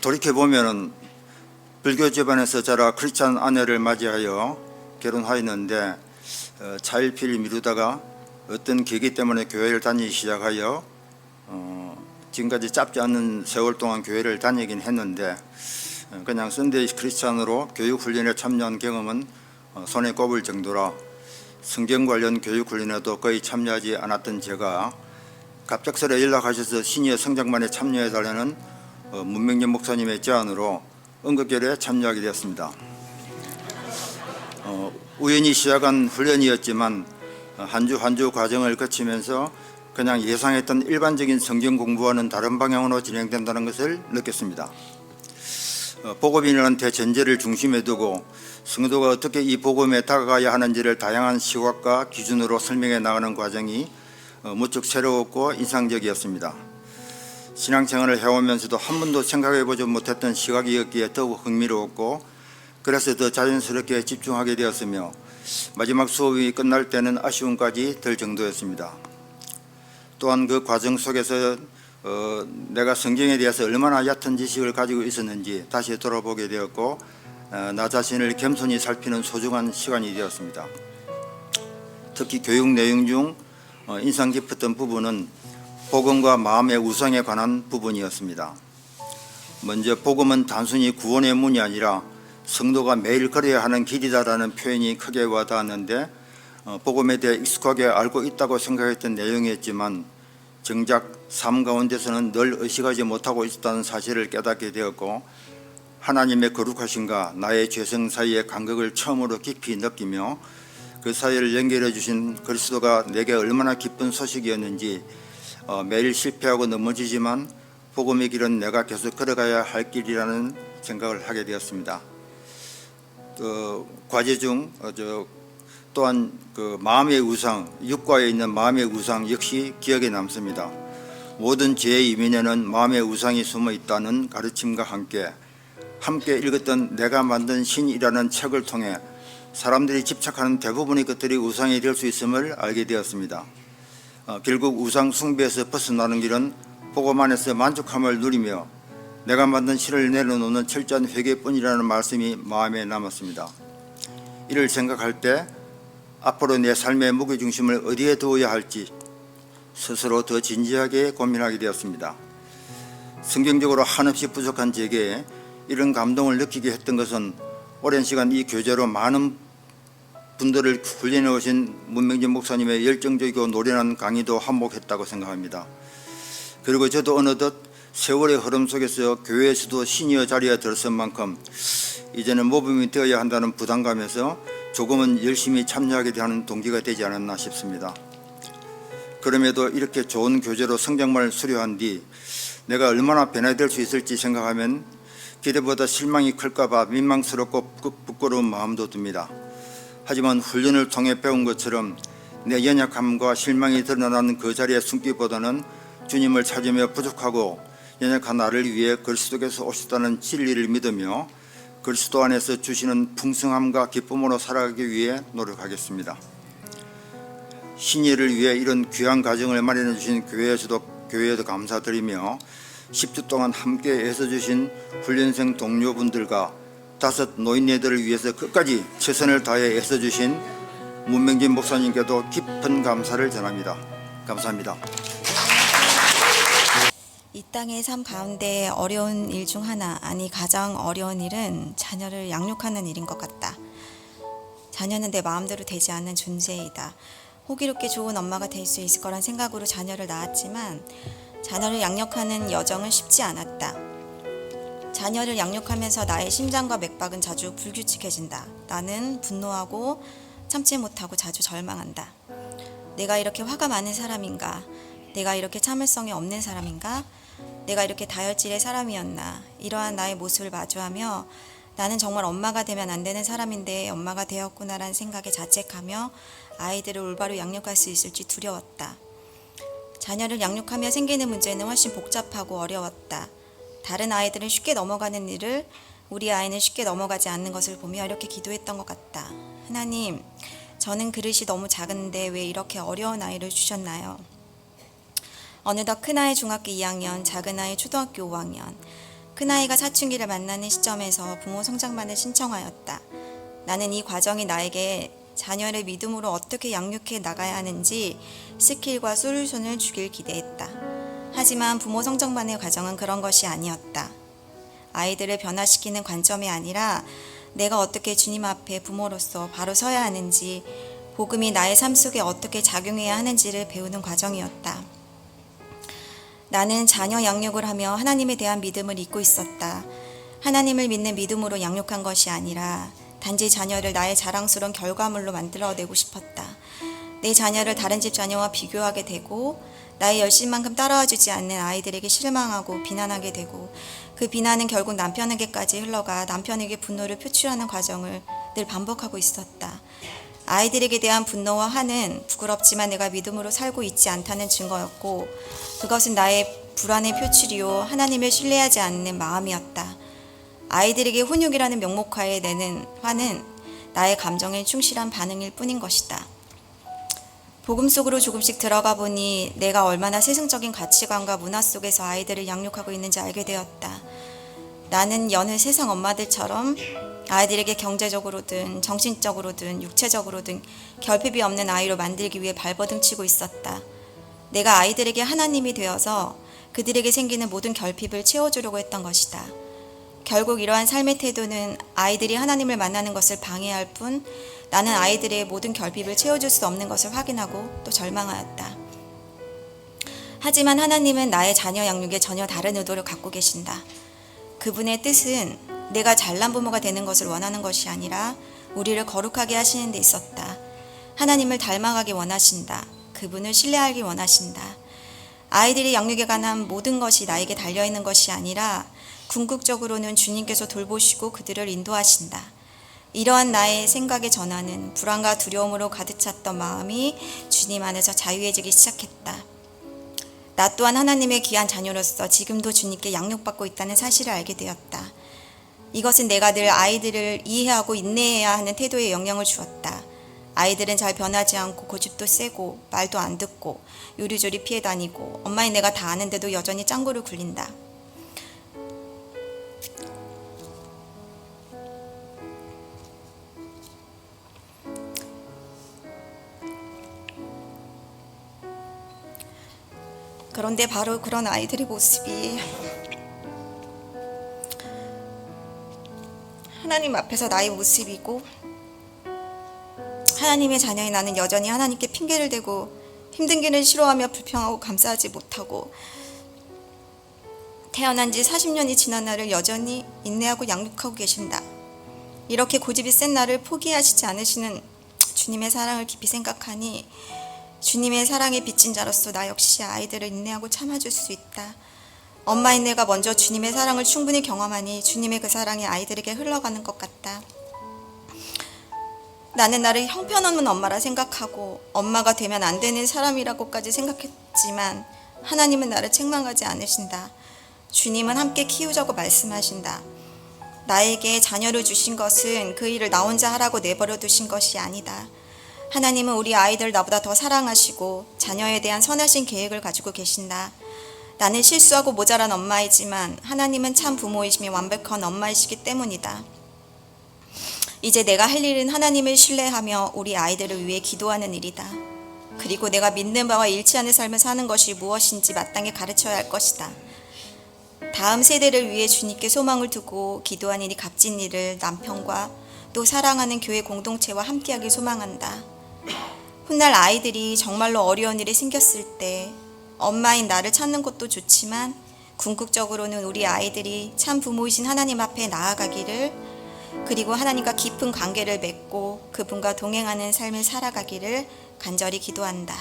돌이켜보면 불교 집안에서 자라 크리스찬 아내를 맞이하여 결혼하였는데 차일피일 미루다가 어떤 계기 때문에 교회를 다니기 시작하여 지금까지 짧지 않은 세월 동안 교회를 다니긴 했는데 그냥 선데이 크리스찬으로 교육훈련에 참여한 경험은 손에 꼽을 정도라 성경 관련 교육훈련에도 거의 참여하지 않았던 제가 갑작스레 연락하셔서 시니어 성장반에 참여해달라는 문명진 목사님의 제안으로 응급결에 참여하게 되었습니다. 우연히 시작한 훈련이었지만 한 주 한 주 과정을 거치면서 그냥 예상했던 일반적인 성경 공부와는 다른 방향으로 진행된다는 것을 느꼈습니다. 복음이라는 대전제를 중심에 두고 성도가 어떻게 이 복음에 다가가야 하는지를 다양한 시각과 기준으로 설명해 나가는 과정이 무척 새로웠고 인상적이었습니다. 신앙생활을 해오면서도 한 번도 생각해보지 못했던 시각이었기에 더욱 흥미로웠고 그래서 더 자연스럽게 집중하게 되었으며 마지막 수업이 끝날 때는 아쉬움까지 들 정도였습니다. 또한 그 과정 속에서 내가 성경에 대해서 얼마나 얕은 지식을 가지고 있었는지 다시 돌아보게 되었고 나 자신을 겸손히 살피는 소중한 시간이 되었습니다. 특히 교육 내용 중 인상 깊었던 부분은 복음과 마음의 우상에 관한 부분이었습니다. 먼저 복음은 단순히 구원의 문이 아니라 성도가 매일 걸어야 하는 길이다라는 표현이 크게 와닿았는데 복음에 대해 익숙하게 알고 있다고 생각했던 내용이었지만 정작 삶 가운데서는 늘 의식하지 못하고 있었다는 사실을 깨닫게 되었고 하나님의 거룩하심과 나의 죄성 사이의 간극을 처음으로 깊이 느끼며 그 사이를 연결해 주신 그리스도가 내게 얼마나 기쁜 소식이었는지 매일 실패하고 넘어지지만 복음의 길은 내가 계속 걸어가야 할 길이라는 생각을 하게 되었습니다. 과제 중 또한 그 마음의 우상, 육과에 있는 마음의 우상 역시 기억에 남습니다. 모든 죄의 이면에는 마음의 우상이 숨어 있다는 가르침과 함께 읽었던 내가 만든 신이라는 책을 통해 사람들이 집착하는 대부분의 것들이 우상이 될 수 있음을 알게 되었습니다. 결국 우상 숭배에서 벗어나는 길은 복음 안에서 만족함을 누리며 내가 만든 신을 내려놓는 철저한 회개뿐이라는 말씀이 마음에 남았습니다. 이를 생각할 때 앞으로 내 삶의 무게중심을 어디에 두어야 할지 스스로 더 진지하게 고민하게 되었습니다. 성경적으로 한없이 부족한 제게 이런 감동을 느끼게 했던 것은 오랜 시간 이 교제로 많은 분들을 훈련해 오신 문명진 목사님의 열정적이고 노련한 강의도 한몫했다고 생각합니다. 그리고 저도 어느덧 세월의 흐름 속에서 교회에서도 시니어 자리에 들었을 만큼 이제는 모범이 되어야 한다는 부담감에서 조금은 열심히 참여하게 되는 동기가 되지 않았나 싶습니다. 그럼에도 이렇게 좋은 교제로 성장만을 수료한 뒤 내가 얼마나 변화될 수 있을지 생각하면 기대보다 실망이 클까봐 민망스럽고 부끄러운 마음도 듭니다. 하지만 훈련을 통해 배운 것처럼 내 연약함과 실망이 드러나는 그 자리에 숨기보다는 주님을 찾으며 부족하고 연약한 나를 위해 그리스도께서 오셨다는 진리를 믿으며 그리스도 안에서 주시는 풍성함과 기쁨으로 살아가기 위해 노력하겠습니다. 신예를 위해 이런 귀한 가정을 마련해 주신 교회에도 감사드리며 10주 동안 함께 애써주신 훈련생 동료분들과 5 노인네들을 위해서 끝까지 최선을 다해 애써주신 문명진 목사님께도 깊은 감사를 전합니다. 감사합니다. 이 땅의 삶 가운데 어려운 일 중 하나, 아니 가장 어려운 일은 자녀를 양육하는 일인 것 같다. 자녀는 내 마음대로 되지 않는 존재이다. 호기롭게 좋은 엄마가 될 수 있을 거란 생각으로 자녀를 낳았지만 자녀를 양육하는 여정은 쉽지 않았다. 자녀를 양육하면서 나의 심장과 맥박은 자주 불규칙해진다. 나는 분노하고 참지 못하고 자주 절망한다. 내가 이렇게 화가 많은 사람인가? 내가 이렇게 참을성이 없는 사람인가? 내가 이렇게 다혈질의 사람이었나? 이러한 나의 모습을 마주하며 나는 정말 엄마가 되면 안 되는 사람인데 엄마가 되었구나라는 생각에 자책하며 아이들을 올바로 양육할 수 있을지 두려웠다. 자녀를 양육하며 생기는 문제는 훨씬 복잡하고 어려웠다. 다른 아이들은 쉽게 넘어가는 일을 우리 아이는 쉽게 넘어가지 않는 것을 보며 이렇게 기도했던 것 같다. 하나님, 저는 그릇이 너무 작은데 왜 이렇게 어려운 아이를 주셨나요? 어느덧 큰아이 중학교 2학년, 작은아이 초등학교 5학년. 큰아이가 사춘기를 만나는 시점에서 부모 성장반을 신청하였다. 나는 이 과정이 나에게 자녀를 믿음으로 어떻게 양육해 나가야 하는지 스킬과 솔루션을 주길 기대했다. 하지만 부모 성장반의 과정은 그런 것이 아니었다. 아이들을 변화시키는 관점이 아니라 내가 어떻게 주님 앞에 부모로서 바로 서야 하는지, 복음이 나의 삶 속에 어떻게 작용해야 하는지를 배우는 과정이었다. 나는 자녀 양육을 하며 하나님에 대한 믿음을 잊고 있었다. 하나님을 믿는 믿음으로 양육한 것이 아니라 단지 자녀를 나의 자랑스러운 결과물로 만들어내고 싶었다. 내 자녀를 다른 집 자녀와 비교하게 되고 나의 열심만큼 따라와주지 않는 아이들에게 실망하고 비난하게 되고 그 비난은 결국 남편에게까지 흘러가 남편에게 분노를 표출하는 과정을 늘 반복하고 있었다. 아이들에게 대한 분노와 화는 부끄럽지만 내가 믿음으로 살고 있지 않다는 증거였고 그것은 나의 불안의 표출이요 하나님을 신뢰하지 않는 마음이었다. 아이들에게 훈육이라는 명목하에 내는 화는 나의 감정에 충실한 반응일 뿐인 것이다. 복음 속으로 조금씩 들어가 보니 내가 얼마나 세상적인 가치관과 문화 속에서 아이들을 양육하고 있는지 알게 되었다. 나는 여느 세상 엄마들처럼 아이들에게 경제적으로든 정신적으로든 육체적으로든 결핍이 없는 아이로 만들기 위해 발버둥치고 있었다. 내가 아이들에게 하나님이 되어서 그들에게 생기는 모든 결핍을 채워주려고 했던 것이다. 결국 이러한 삶의 태도는 아이들이 하나님을 만나는 것을 방해할 뿐 나는 아이들의 모든 결핍을 채워줄 수 없는 것을 확인하고 또 절망하였다. 하지만 하나님은 나의 자녀 양육에 전혀 다른 의도를 갖고 계신다. 그분의 뜻은 내가 잘난 부모가 되는 것을 원하는 것이 아니라 우리를 거룩하게 하시는 데 있었다. 하나님을 닮아가기 원하신다. 그분을 신뢰하기 원하신다. 아이들의 양육에 관한 모든 것이 나에게 달려있는 것이 아니라 궁극적으로는 주님께서 돌보시고 그들을 인도하신다. 이러한 나의 생각의 전환은 불안과 두려움으로 가득 찼던 마음이 주님 안에서 자유해지기 시작했다. 나 또한 하나님의 귀한 자녀로서 지금도 주님께 양육받고 있다는 사실을 알게 되었다. 이것은 내가 늘 아이들을 이해하고 인내해야 하는 태도에 영향을 주었다. 아이들은 잘 변하지 않고 고집도 세고 말도 안 듣고 요리조리 피해 다니고 엄마인 내가 다 아는데도 여전히 짱구를 굴린다. 그런데 바로 그런 아이들의 모습이 하나님 앞에서 나의 모습이고 하나님의 자녀인 나는 여전히 하나님께 핑계를 대고 힘든 길을 싫어하며 불평하고 감사하지 못하고 태어난 지 40년이 지난 나를 여전히 인내하고 양육하고 계신다. 이렇게 고집이 센 나를 포기하시지 않으시는 주님의 사랑을 깊이 생각하니 주님의 사랑에 빚진 자로서 나 역시 아이들을 인내하고 참아줄 수 있다. 엄마인 내가 먼저 주님의 사랑을 충분히 경험하니 주님의 그 사랑이 아이들에게 흘러가는 것 같다. 나는 나를 형편없는 엄마라 생각하고 엄마가 되면 안 되는 사람이라고까지 생각했지만 하나님은 나를 책망하지 않으신다. 주님은 함께 키우자고 말씀하신다. 나에게 자녀를 주신 것은 그 일을 나 혼자 하라고 내버려 두신 것이 아니다. 하나님은 우리 아이들 나보다 더 사랑하시고 자녀에 대한 선하신 계획을 가지고 계신다. 나는 실수하고 모자란 엄마이지만 하나님은 참 부모이시며 완벽한 엄마이시기 때문이다. 이제 내가 할 일은 하나님을 신뢰하며 우리 아이들을 위해 기도하는 일이다. 그리고 내가 믿는 바와 일치하는 삶을 사는 것이 무엇인지 마땅히 가르쳐야 할 것이다. 다음 세대를 위해 주님께 소망을 두고 기도하는 이 값진 일을 남편과 또 사랑하는 교회 공동체와 함께하길 소망한다. 훗날 아이들이 정말로 어려운 일이 생겼을 때 엄마인 나를 찾는 것도 좋지만 궁극적으로는 우리 아이들이 참 부모이신 하나님 앞에 나아가기를, 그리고 하나님과 깊은 관계를 맺고 그분과 동행하는 삶을 살아가기를 간절히 기도한다.